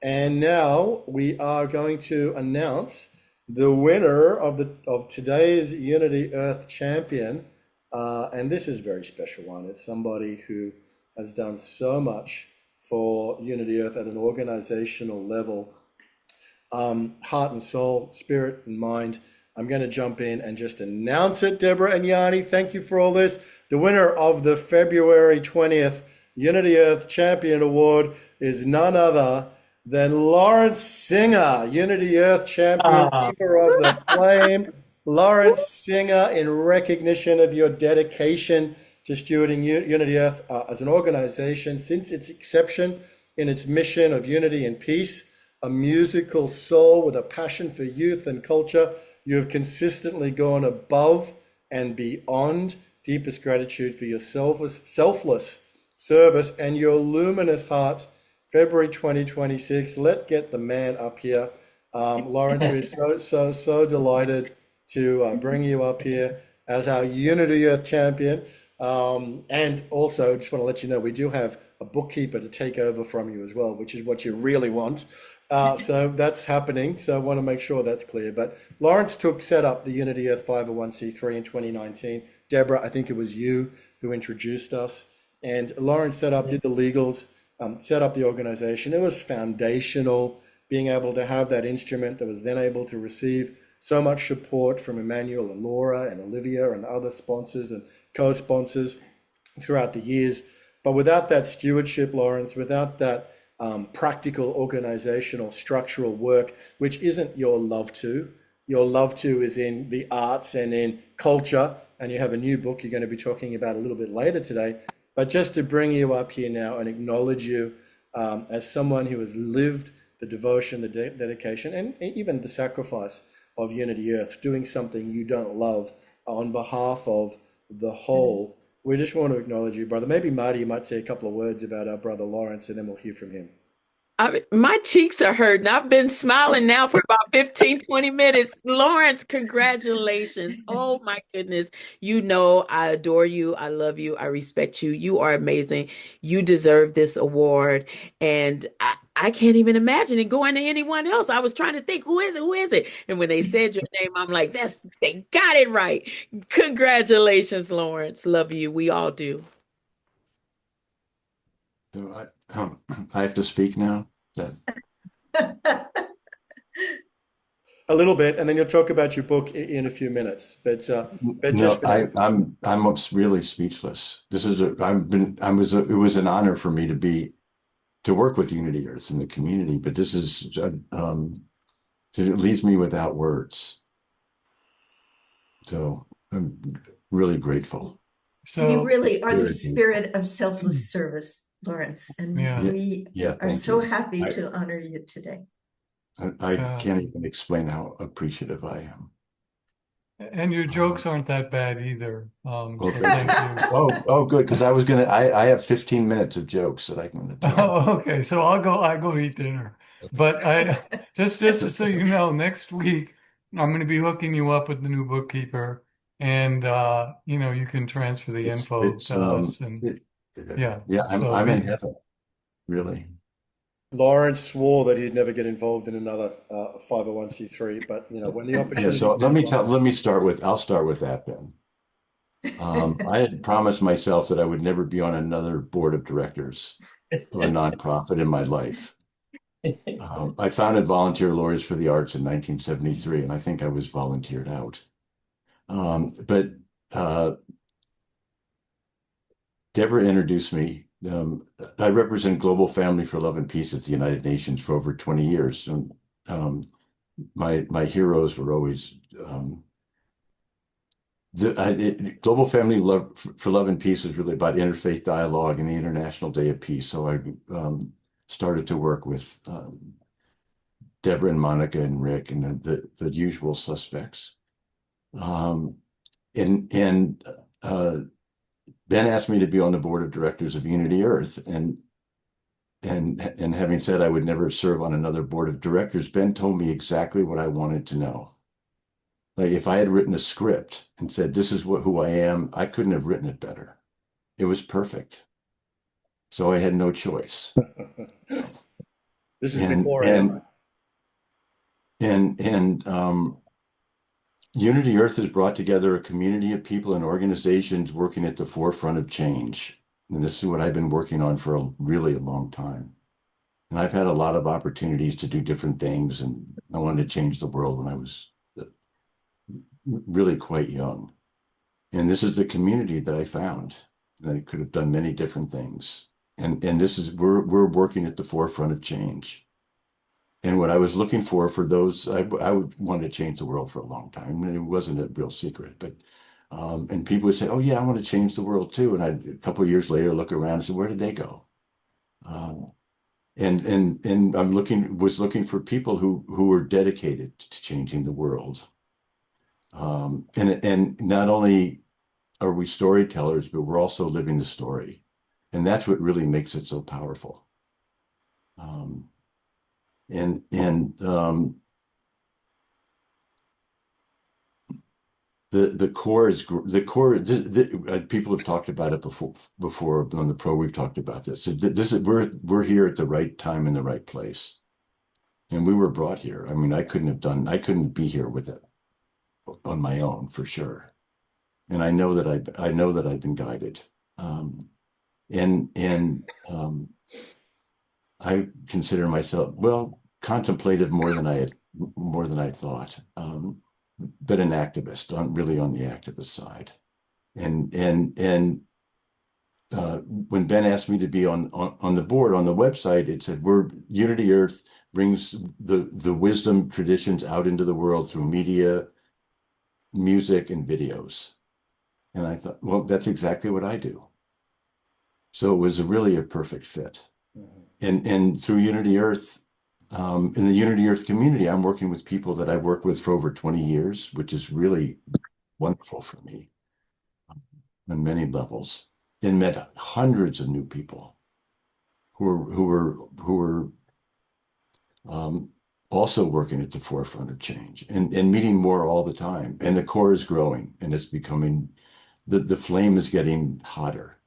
And now we are going to announce the winner of today's Unity Earth champion. And this is a very special one. It's somebody who has done so much for Unity Earth at an organizational level, heart and soul, spirit and mind. I'm going to jump in and just announce it. Deborah and Yanni, thank you for all this. The winner of the February 20th Unity Earth Champion Award is none other than Lawrence Singer, Unity Earth Champion, Ah, Keeper of the Flame. Lawrence Singer, in recognition of your dedication to stewarding Unity Earth as an organization since its inception in its mission of unity and peace, a musical soul with a passion for youth and culture. You have consistently gone above and beyond. Deepest gratitude for your selfless service and your luminous heart. February 2026. Let's get the man up here. Lawrence, we're so delighted to bring you up here as our Unity Earth champion. And also, just want to let you know, we do have a bookkeeper to take over from you as well, which is what you really want. So that's happening. So I want to make sure that's clear. But Lawrence set up the Unity Earth 501c3 in 2019. Deborah, I think it was you who introduced us. And Lawrence did the legals, set up the organization. It was foundational, being able to have that instrument that was then able to receive so much support from Emmanuel and Laura and Olivia and the other sponsors and co-sponsors throughout the years. But without that stewardship, Lawrence, without that practical organizational structural work, which isn't your love to is in the arts and in culture. And you have a new book you're going to be talking about a little bit later today. But just to bring you up here now and acknowledge you as someone who has lived the devotion, the dedication, and even the sacrifice of Unity Earth, doing something you don't love on behalf of the whole. We just want to acknowledge you, brother. Maybe Marty, you might say a couple of words about our brother Lawrence, and then we'll hear from him. my cheeks are hurting. I've been smiling now for about 15, 20 minutes. Lawrence, congratulations. Oh my goodness. You know, I adore you. I love you. I respect you. You are amazing. You deserve this award. And I can't even imagine it going to anyone else. I was trying to think, who is it? Who is it? And when they said your name, I'm like, they got it right. Congratulations, Lawrence. Love you. We all do. So I have to speak now. That, A little bit, and then you'll talk about your book in a few minutes. But just no, for now, I'm really speechless. This is a I've been I was a, it was an honor for me to work with Unity Earth in the community, but this is it leaves me without words. So I'm really grateful. You So, really are the Very grateful. spirit of selfless service, Lawrence, and yeah. Yeah, we yeah, are thank so you. happy I to honor you today. I Uh, can't even explain how appreciative I am. and your Um, jokes aren't that bad either. well, So thank thank you. you. Oh, good, because I have 15 minutes of jokes that I can tell. Oh, okay, so I go eat dinner. But I just so you know, next week I'm going to be hooking you up with the new bookkeeper, and you can transfer the It's info it's to us, and it, yeah. yeah, So I'm in we heaven, really. Lawrence swore that he'd never get involved in another 501c3. But when the Yeah, opportunity so comes along, I'll start with that then. I had promised myself that I would never be on another board of directors of a nonprofit in my life. I founded Volunteer Lawyers for the Arts in 1973, and I think I was volunteered out. But uh, Deborah introduced me. I represent Global Family for Love and Peace at the United Nations for over 20 years. And my heroes were always Global Family for Love and Peace is really about interfaith dialogue and the International Day of Peace. So I started to work with Deborah and Monica and Rick and the usual suspects. Um, and Ben asked me to be on the board of directors of Unity Earth, and having said I would never serve on another board of directors, Ben told me exactly what I wanted to know. Like if I had written a script and said this is who I am, I couldn't have written it better. It was perfect. So I had no choice. This is and before and AI. and Unity Earth has brought together a community of people and organizations working at the forefront of change. And this is what I've been working on for really a long time. And I've had a lot of opportunities to do different things, and I wanted to change the world when I was really quite young. And this is the community that I found. And I could have done many different things. And this is we're working at the forefront of change. And what I was looking for those, I would want to change the world for a long time. And it wasn't a real secret, but and people would say, "Oh yeah, I want to change the world too." And I, a couple of years later, look around and say, "Where did they go?" Um, and was looking for people who were dedicated to changing the world. And not only are we storytellers, but we're also living the story, and that's what really makes it so powerful. Um, and the core is the core. People have talked about it before on the pro. We've talked about this. So this is we're here at the right time in the right place, and we were brought here. I mean, I couldn't be here with it on my own for sure. And I know that I've been guided. Um, and I consider myself, well, contemplative more than I thought, but an activist, really on the activist side. And when Ben asked me to be on the board on the website, it said we're Unity Earth brings the wisdom traditions out into the world through media, music, and videos. And I thought, well, that's exactly what I do. So it was really a perfect fit. Mhm. And through Unity Earth, in the Unity Earth community, I'm working with people that I've worked with for over 20 years, which is really wonderful for me on many levels. And met hundreds of new people who are um, also working at the forefront of change and meeting more all the time. And the core is growing and it's becoming the flame is getting hotter.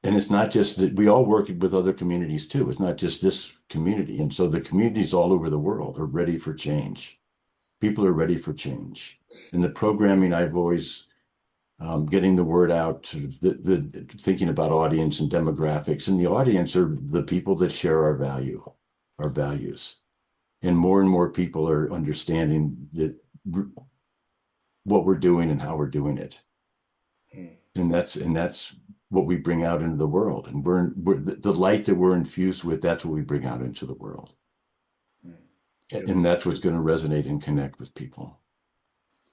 And it's not just that we all work with other communities too. It's not just this community. And so the communities all over the world are ready for change. People are ready for change. And the programming I've always getting the word out to the thinking about audience and demographics. And the audience are the people that share our values. And more people are understanding that what we're doing and how we're doing it. Mm. And that's what we bring out into the world. And we're the light that we're infused with. That's what we bring out into the world, Mm. and Beautiful. that's what's going to resonate and connect with people.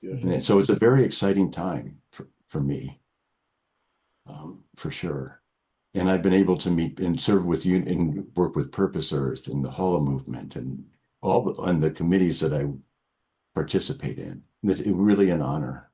Beautiful. And so it's a very exciting time for me, for sure. And I've been able to meet and serve with you and work with Purpose Earth and the Hollow Movement and and the committees that I participate in. It's really an honor.